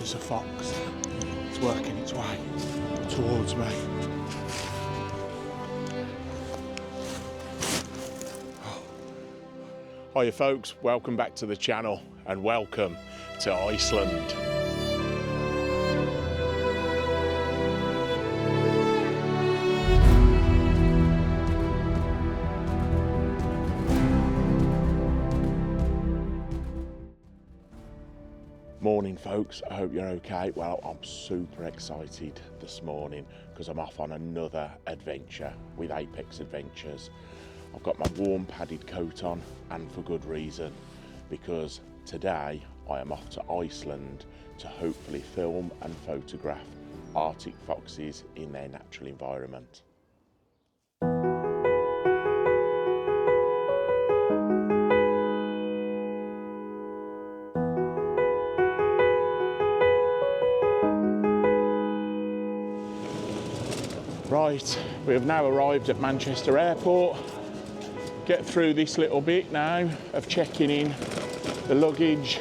There's a fox. It's working its way towards me. Hiya folks, welcome back to the channel and welcome to Iceland. Morning folks, I hope you're okay. Well, I'm super excited this morning because I'm off on another adventure with Apex Adventures. I've got my warm padded coat on, and for good reason, because today I am off to Iceland to hopefully film and photograph Arctic foxes in their natural environment. Right, we have now arrived at Manchester Airport. Get through this little bit now of checking in the luggage,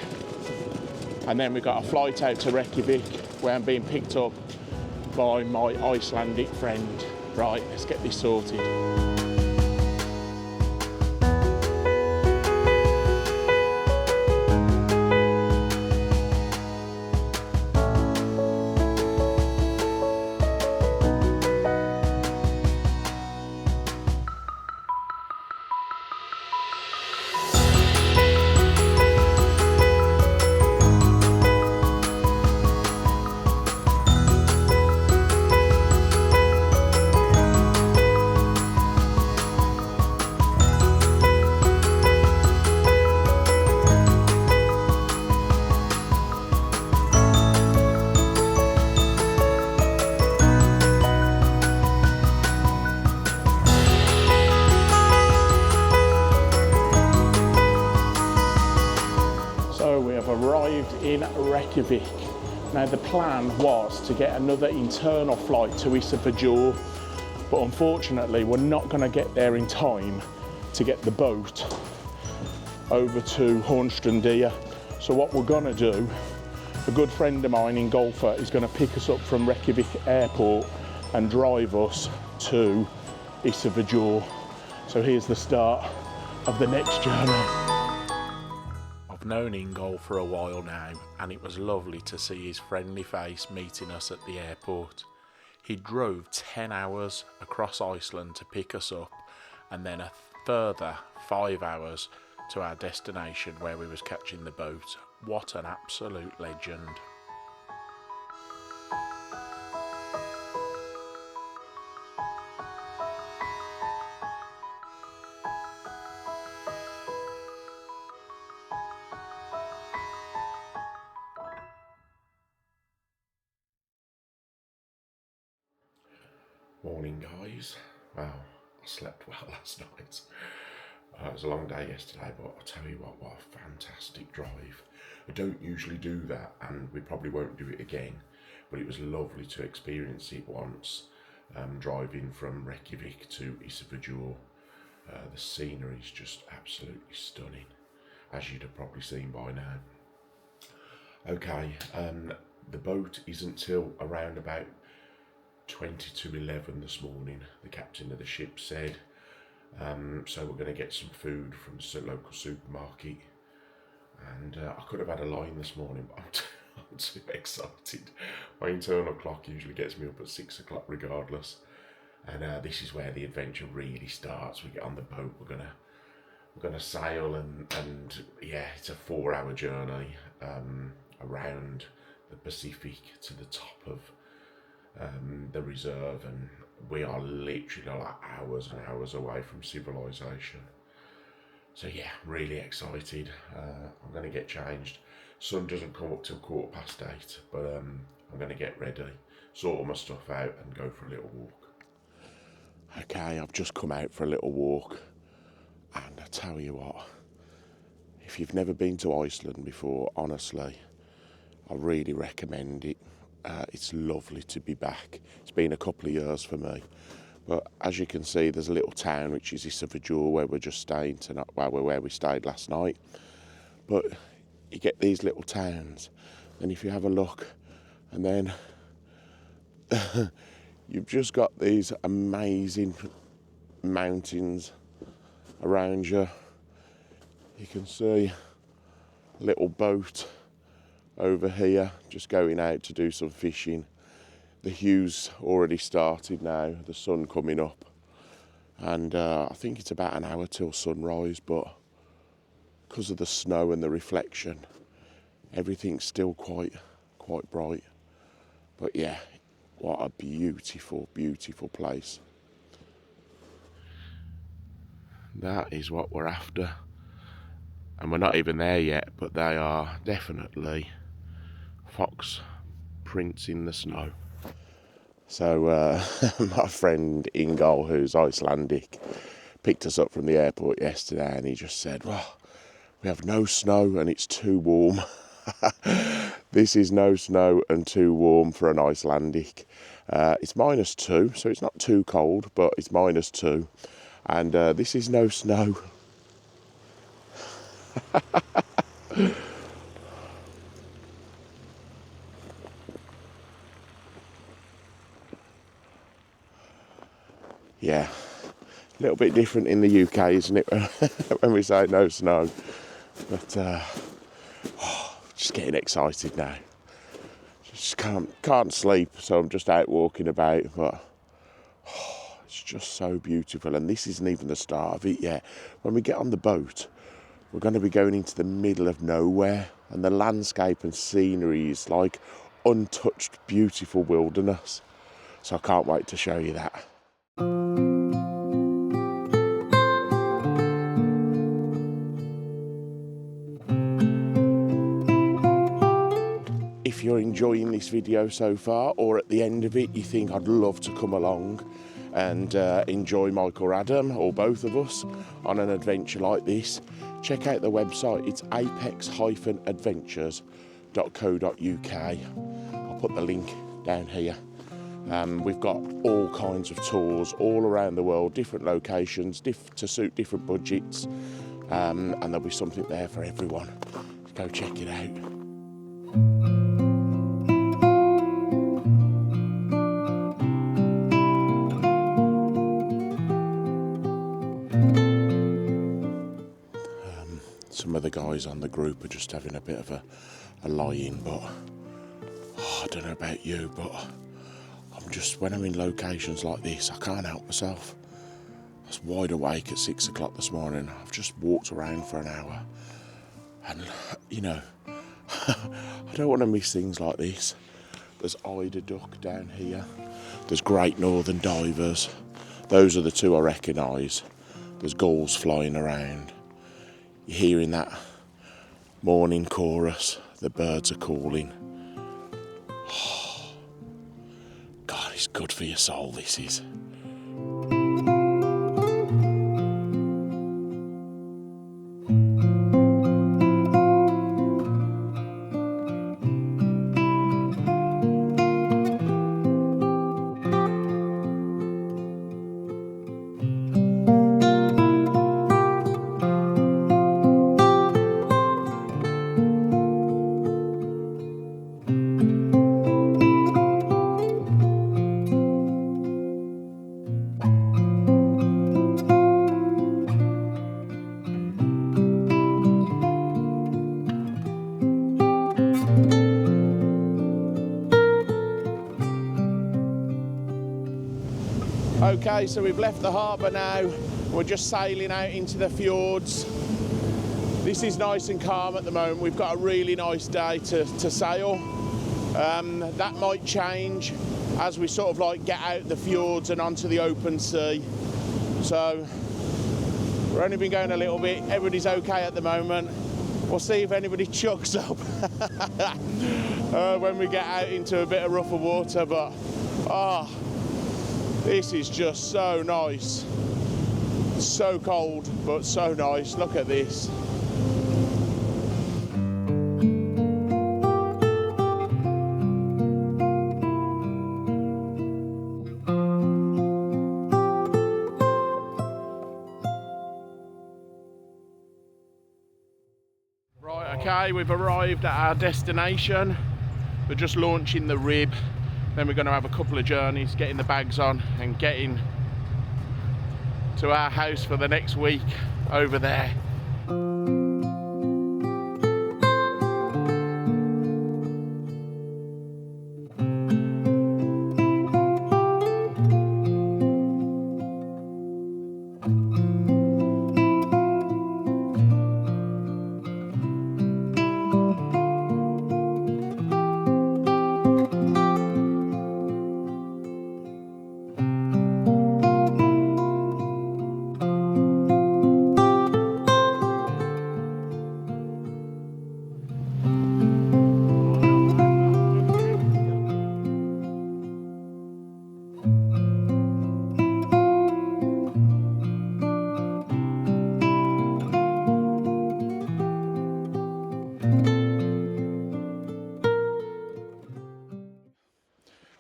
and then we've got a flight out to Reykjavik where I'm being picked up by my Icelandic friend. Right, let's get this sorted. Arrived in Reykjavik. Now the plan was to get another internal flight to Ísafjörður, but unfortunately we're not going to get there in time to get the boat over to Hornstrandir. So what we're going to do, a good friend of mine in Golfer is going to pick us up from Reykjavik Airport and drive us to Ísafjörður. So here's the start of the next journey. I've known Ingol for a while now, and it was lovely to see his friendly face meeting us at the airport. He drove 10 hours across Iceland to pick us up, and then a further 5 hours to our destination where we was catching the boat. What an absolute legend. Morning guys. Well, I slept well last night. It was a long day yesterday, but I'll tell you what a fantastic drive. I don't usually do that, and we probably won't do it again, but it was lovely to experience it once, driving from Reykjavik to Ísafjörður. The scenery is just absolutely stunning, as you'd have probably seen by now. Okay, the boat isn't till around about 20 to 11 this morning, the captain of the ship said. So we're going to get some food from the local supermarket, and I could have had a line this morning, but I'm too excited. My internal clock usually gets me up at 6 o'clock regardless, and this is where the adventure really starts. We get on the boat, we're gonna sail, and yeah, it's a 4-hour journey around the Pacific to the top of the reserve, and we are literally like hours and hours away from civilization. So yeah, really excited. I'm going to get changed. Sun doesn't come up till 8:15, but I'm going to get ready, sort all my stuff out and go for a little walk. Okay, I've just come out for a little walk, and I tell you what, if you've never been to Iceland before, honestly, I really recommend it. It's lovely to be back. It's been a couple of years for me, but as you can see, there's a little town which is Ísafjörður where we're just staying tonight. Well, where we stayed last night. But you get these little towns And if you have a look, and then you've just got these amazing mountains around you. You can see a little boat over here just going out to do some fishing. The hue's already started now, the sun coming up, and I think it's about an hour till sunrise, but because of the snow and the reflection, everything's still quite bright. But yeah, what a beautiful, beautiful place. That is what we're after. And we're not even there yet, but they are definitely fox prints in the snow. So my friend Ingol, who's Icelandic, picked us up from the airport yesterday, and he just said, well, we have no snow and it's too warm. This is no snow and too warm for an Icelandic. It's -2, so it's not too cold, but it's -2. And this is no snow. Yeah, a little bit different in the UK, isn't it, when we say no snow. But just getting excited now. Just can't sleep, so I'm just out walking about, but it's just so beautiful. And this isn't even the start of it yet. When we get on the boat, we're going to be going into the middle of nowhere, and the landscape and scenery is like untouched, beautiful wilderness. So I can't wait to show you that. If you're enjoying this video so far, or at the end of it you think I'd love to come along and enjoy Mike or Adam, or both of us, on an adventure like this, check out the website. It's apex-adventures.co.uk. I'll put the link down here. We've got all kinds of tours all around the world, different locations, to suit different budgets, and there'll be something there for everyone. Go check it out. Some of the guys on the group are just having a bit of a lie-in, but I don't know about you, but when I'm in locations like this, I can't help myself. I was wide awake at 6 o'clock this morning. I've just walked around for an hour, and you know, I don't want to miss things like this. There's eider duck down here. There's great northern divers. Those are the two I recognise. There's gulls flying around. You're hearing that morning chorus. The birds are calling. Oh, God, it's good for your soul, this is. Okay, so we've left the harbour now. We're just sailing out into the fjords. This is nice and calm at the moment. We've got a really nice day to sail. That might change as we sort of like get out the fjords and onto the open sea. So we've only been going a little bit. Everybody's okay at the moment. We'll see if anybody chucks up when we get out into a bit of rougher water, but this is just so nice. So cold, but so nice. Look at this. Right, okay, we've arrived at our destination. They're just launching the rib. Then we're going to have a couple of journeys, getting the bags on and getting to our house for the next week over there.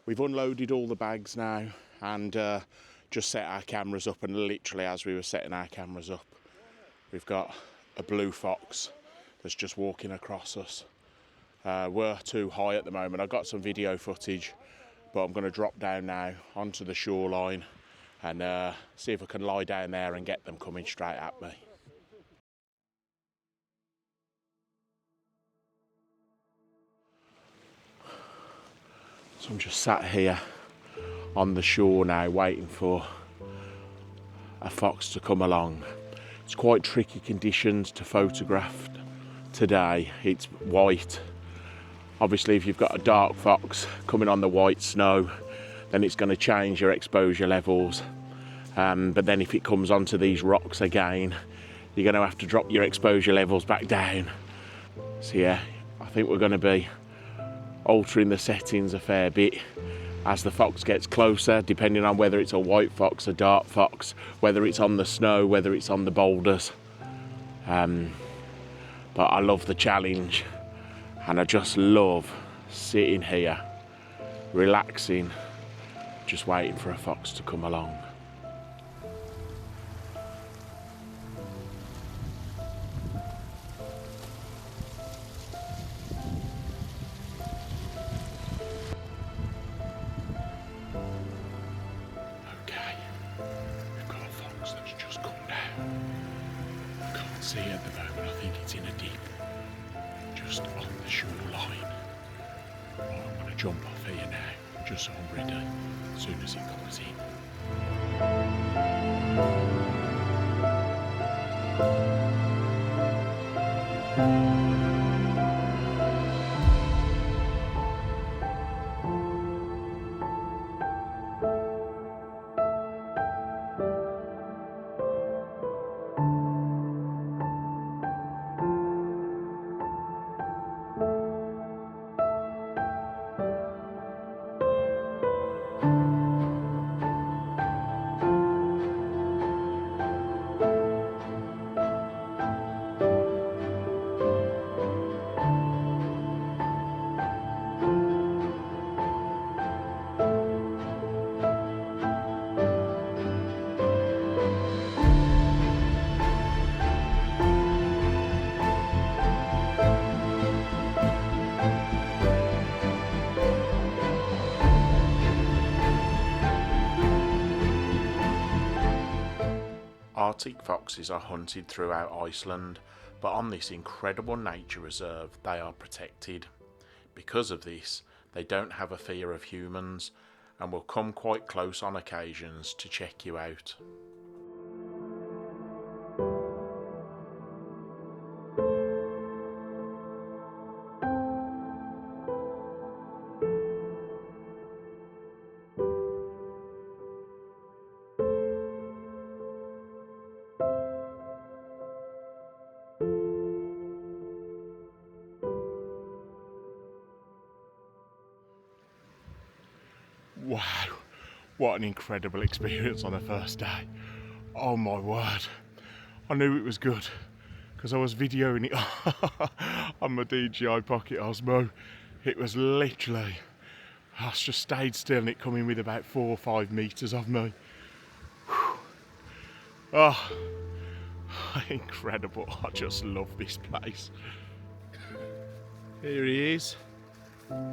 We've unloaded all the bags now and just set our cameras up, and literally as we were setting our cameras up, we've got a blue fox that's just walking across us. We're too high at the moment. I've got some video footage, but I'm going to drop down now onto the shoreline and see if I can lie down there and get them coming straight at me. So I'm just sat here on the shore now waiting for a fox to come along. It's quite tricky conditions to photograph today. It's white. Obviously if you've got a dark fox coming on the white snow, then it's going to change your exposure levels. But then if it comes onto these rocks again, you're going to have to drop your exposure levels back down. So yeah, I think we're going to be altering the settings a fair bit as the fox gets closer, depending on whether it's a white fox, a dark fox, whether it's on the snow, whether it's on the boulders. But I love the challenge, and I just love sitting here, relaxing, just waiting for a fox to come along. See at the moment, I think it's in a dip, just on the shoreline. Right, I'm going to jump off here now, just so I'm ready as soon as it comes in. Arctic foxes are hunted throughout Iceland, but on this incredible nature reserve they are protected. Because of this, they don't have a fear of humans and will come quite close on occasions to check you out. Wow, what an incredible experience on the first day. Oh my word, I knew it was good because I was videoing it on my DJI Pocket Osmo. It was literally, I just stayed still and it come in with about 4 or 5 metres of me. Whew. Oh, incredible. I just love this place. Here he is,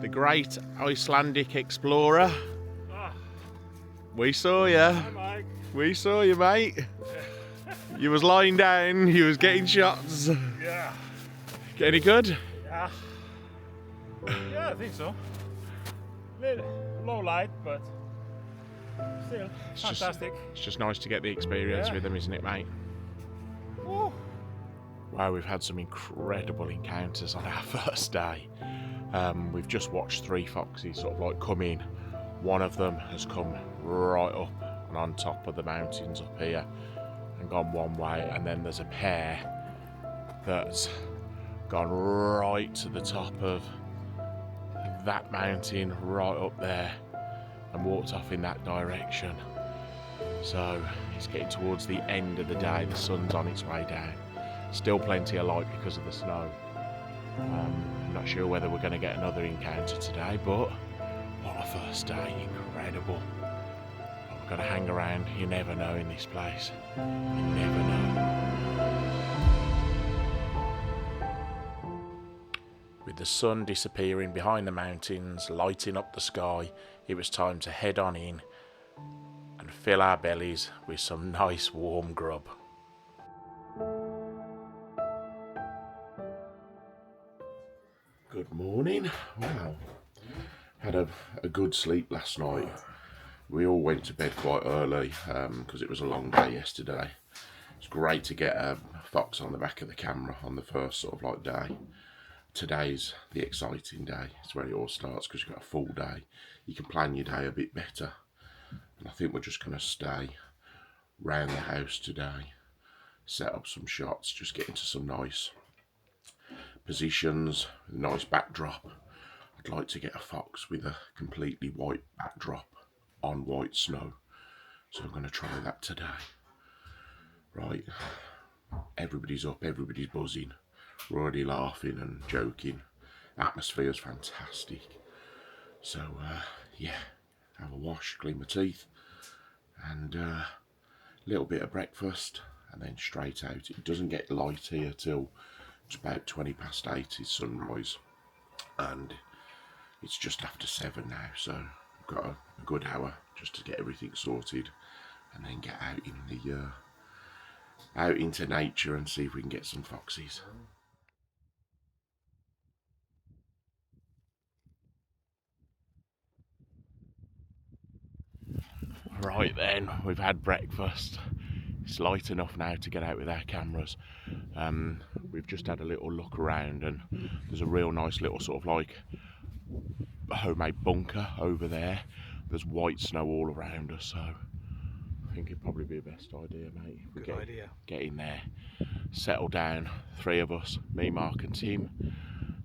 the great Icelandic explorer. Ah, We saw you. hi Mike. We saw you, mate. You was lying down, you was getting shots. Yeah. Get any good? Yeah. Yeah, I think so. Little low light, but still fantastic. It's just nice to get the experience Yeah. with them, isn't it, mate? Woo. Wow, we've had some incredible encounters on our first day. We've just watched 3 foxes sort of like come in. One of them has come right up and on top of the mountains up here and gone one way, and then there's a pair that's gone right to the top of that mountain right up there and walked off in that direction. So it's getting towards the end of the day, the sun's on its way down. Still plenty of light because of the snow. I'm not sure whether we're going to get another encounter today, but what a first day, incredible. But we've got to hang around, you never know in this place. You never know. With the sun disappearing behind the mountains, lighting up the sky, it was time to head on in and fill our bellies with some nice warm grub. Good morning. Wow. Had a good sleep last night. We all went to bed quite early because it was a long day yesterday. It's great to get a fox on the back of the camera on the first sort of like day. Today's the exciting day. It's where it all starts because you've got a full day. You can plan your day a bit better. And I think we're just going to stay round the house today, set up some shots, just get into some nice positions, a nice backdrop. I'd like to get a fox with a completely white backdrop on white snow. So I'm going to try that today. Right, everybody's up, everybody's buzzing. We're already laughing and joking. Atmosphere's fantastic. So yeah, have a wash, clean my teeth, and a little bit of breakfast, and then straight out. It doesn't get light here till it's about 8:20 is sunrise, and it's just after 7 now, so we've got a good hour just to get everything sorted, and then get out in the out into nature and see if we can get some foxes. Right then, we've had breakfast. It's light enough now to get out with our cameras. We've just had a little look around, and there's a real nice little sort of like homemade bunker over there. There's white snow all around us, so I think it'd probably be the best idea, mate. If we get in there, settle down, 3 of us, me, Mark and Tim,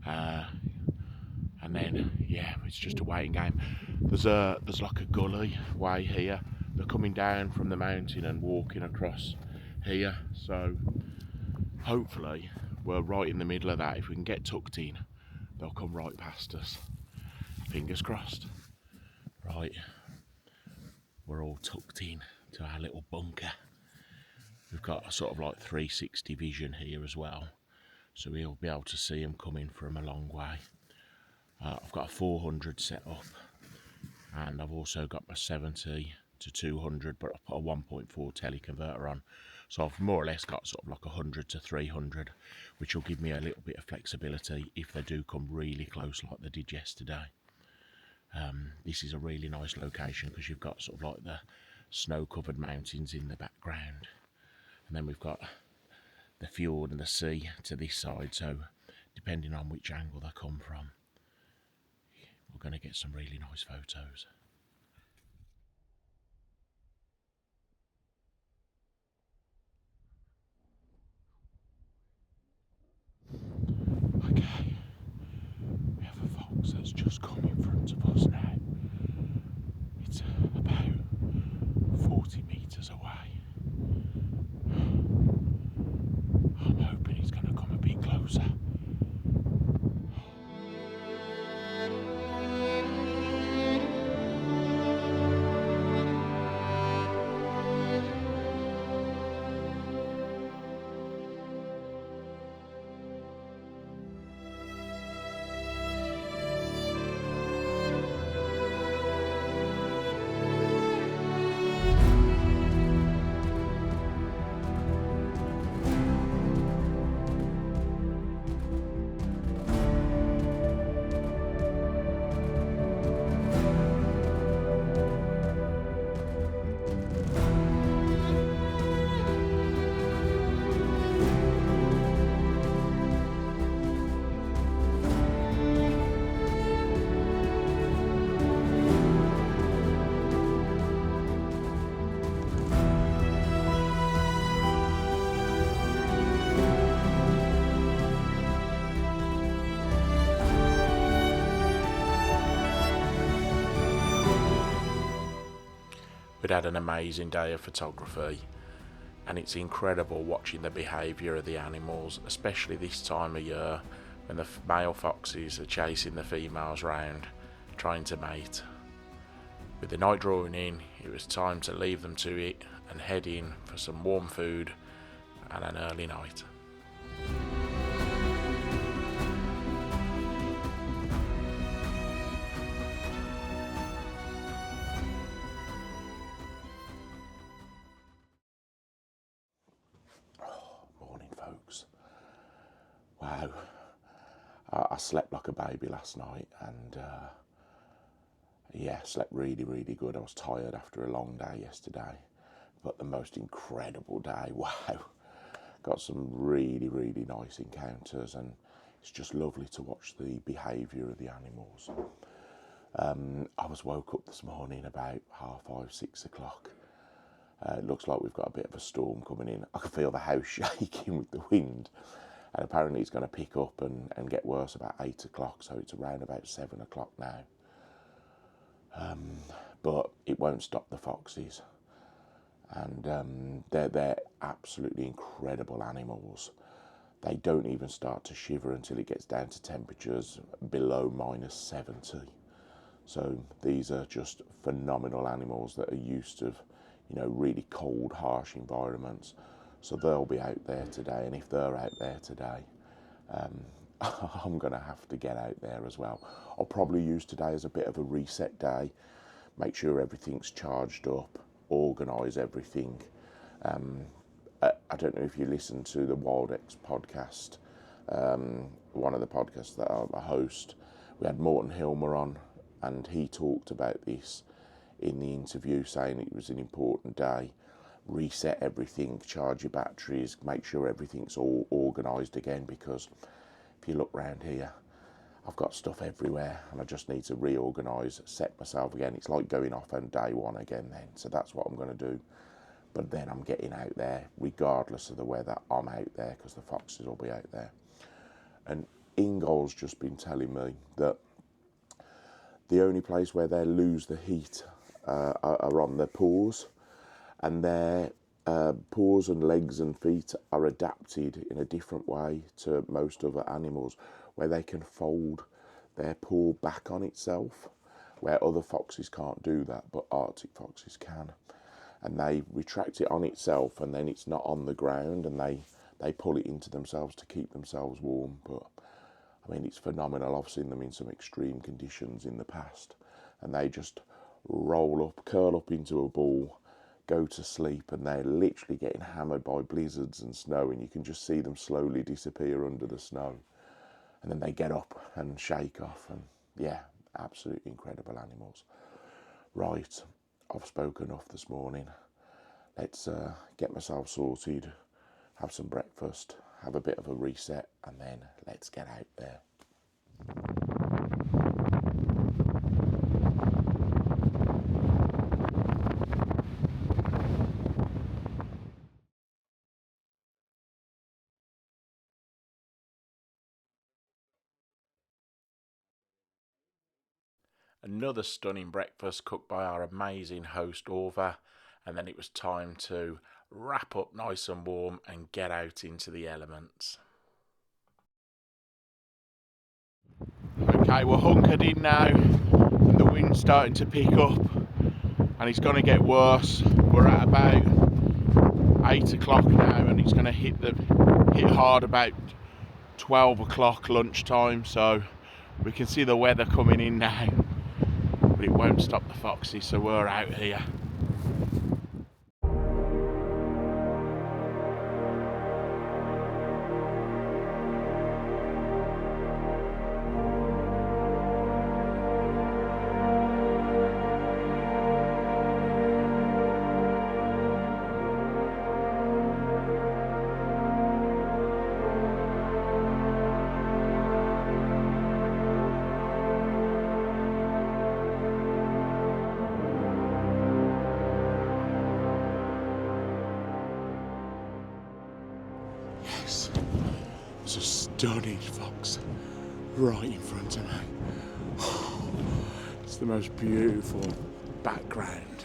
and then yeah, it's just a waiting game. There's like a gully way here. They're coming down from the mountain and walking across here, so hopefully we're right in the middle of that. If we can get tucked in, they'll come right past us. Fingers crossed. Right, we're all tucked in to our little bunker. We've got a sort of like 360 vision here as well, so we'll be able to see them coming from a long way. I've got a 400 set up, and I've also got my 70 to 200, but I've put a 1.4 teleconverter on, so I've more or less got sort of like 100 to 300, which will give me a little bit of flexibility if they do come really close like they did yesterday. This is a really nice location because you've got sort of like the snow-covered mountains in the background, and then we've got the fjord and the sea to this side, so depending on which angle they come from, we're going to get some really nice photos. Okay, we have a fox that's just come in front of us now. It's about 40 metres away. I'm hoping he's going to come a bit closer. had an amazing day of photography, and it's incredible watching the behaviour of the animals, especially this time of year when the male foxes are chasing the females round trying to mate. With the night drawing in, it was time to leave them to it and head in for some warm food and an early night. Morning, folks. Wow, I slept like a baby last night, and yeah, slept really, really good. I was tired after a long day yesterday, but the most incredible day. Wow, got some really, really nice encounters, and it's just lovely to watch the behaviour of the animals. I was woke up this morning about 5:30, 6 o'clock. It looks like we've got a bit of a storm coming in. I can feel the house shaking with the wind, and apparently it's going to pick up and get worse about 8 o'clock, so it's around about 7 o'clock now. But it won't stop the foxes, and they're absolutely incredible animals. They don't even start to shiver until it gets down to temperatures below -70. So these are just phenomenal animals that are used to, really cold, harsh environments. So they'll be out there today, and if they're out there today, I'm going to have to get out there as well. I'll probably use today as a bit of a reset day, make sure everything's charged up, organise everything. I don't know if you listen to the Wild X podcast, one of the podcasts that I host. We had Morton Hilmer on, and he talked about this in the interview, saying it was an important day. Reset everything, charge your batteries, make sure everything's all organised again, because if you look round here, I've got stuff everywhere and I just need to reorganise, set myself again. It's like going off on day one again then. So that's what I'm going to do. But then I'm getting out there, regardless of the weather, I'm out there because the foxes will be out there. And Ingol's just been telling me that the only place where they lose the heat are on their paws, and their paws and legs and feet are adapted in a different way to most other animals, where they can fold their paw back on itself, where other foxes can't do that, but Arctic foxes can. And they retract it on itself, and then it's not on the ground, and they pull it into themselves to keep themselves warm. But I mean, it's phenomenal. I've seen them in some extreme conditions in the past, and they just roll up, curl up into a ball, go to sleep, and they're literally getting hammered by blizzards and snow, and you can just see them slowly disappear under the snow. And then they get up and shake off, and yeah, absolutely incredible animals. Right, I've spoken enough this morning. Let's get myself sorted, have some breakfast, have a bit of a reset, and then let's get out there. Another stunning breakfast cooked by our amazing host Orva, and then it was time to wrap up nice and warm and get out into the elements. Okay, we're hunkered in now, and the wind's starting to pick up, and it's going to get worse. We're at about 8 o'clock now, and it's going to hit hard about 12 o'clock lunchtime, so we can see the weather coming in now. But it won't stop the foxes, so we're out here. Yes, it's a stunning fox right in front of me. It's the most beautiful background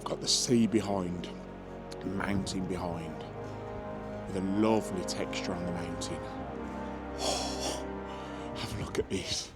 got the sea behind, the mountain behind, with a lovely texture on the mountain. Oh, have a look at this.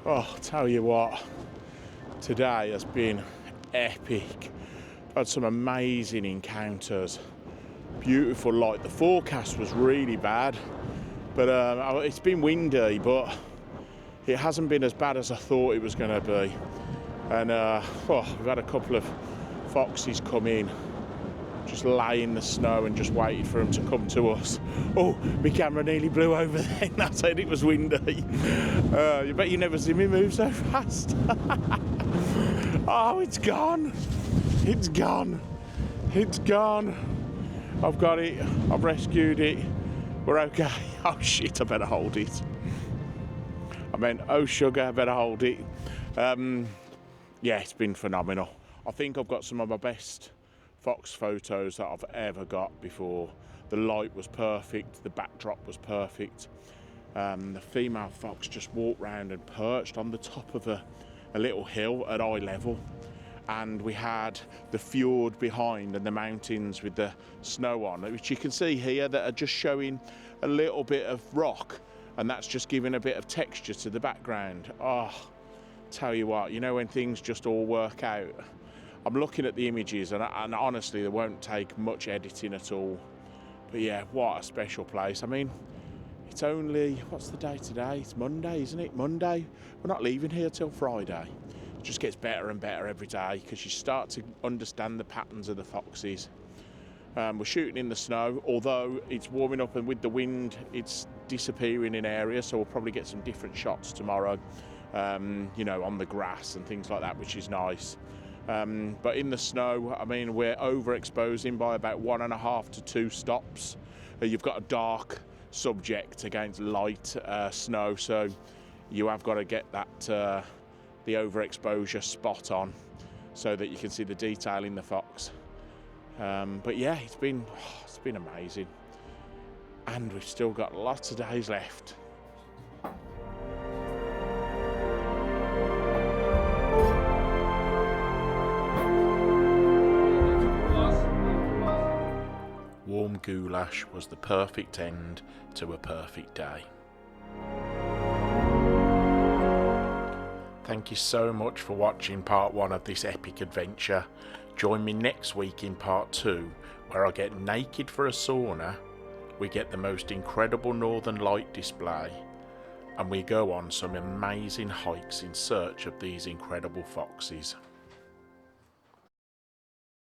Oh, tell you what, today has been epic. I've had some amazing encounters. Beautiful light. The forecast was really bad, but it's been windy, but it hasn't been as bad as I thought it was going to be. And we've had a couple of foxes come in, just lay in the snow and just waited for them to come to us. Oh, my camera nearly blew over then. I said it was windy. You bet you never see me move so fast. Oh, it's gone. It's gone. It's gone. I've got it. I've rescued it. We're okay. Oh shit, I better hold it. I meant, oh sugar, I better hold it. Yeah, it's been phenomenal. I think I've got some of my best fox photos that I've ever got before. The light was perfect, the backdrop was perfect. The female fox just walked round and perched on the top of a little hill at eye level, and we had the fjord behind and the mountains with the snow on, which you can see here that are just showing a little bit of rock, and that's just giving a bit of texture to the background. Oh, tell you what, you know when things just all work out. I'm looking at the images and honestly they won't take much editing at all. But yeah, what a special place. I mean, it's only, what's the day today? It's Monday, isn't it? Monday. We're not leaving here till Friday. It just gets better and better every day because you start to understand the patterns of the foxes. We're shooting in the snow, although it's warming up and with the wind it's disappearing in areas, so we'll probably get some different shots tomorrow, you know, on the grass and things like that, which is nice. But in the snow, I mean, we're overexposing by about 1.5 to 2 stops. You've got a dark subject against light snow, so you have got to get that the overexposure spot on so that you can see the detail in the fox. But yeah, it's been amazing, and we've still got lots of days left. Warm goulash was the perfect end to a perfect day. Thank you so much for watching part 1 of this epic adventure. Join me next week in part 2, where I get naked for a sauna, we get the most incredible northern light display, and we go on some amazing hikes in search of these incredible foxes.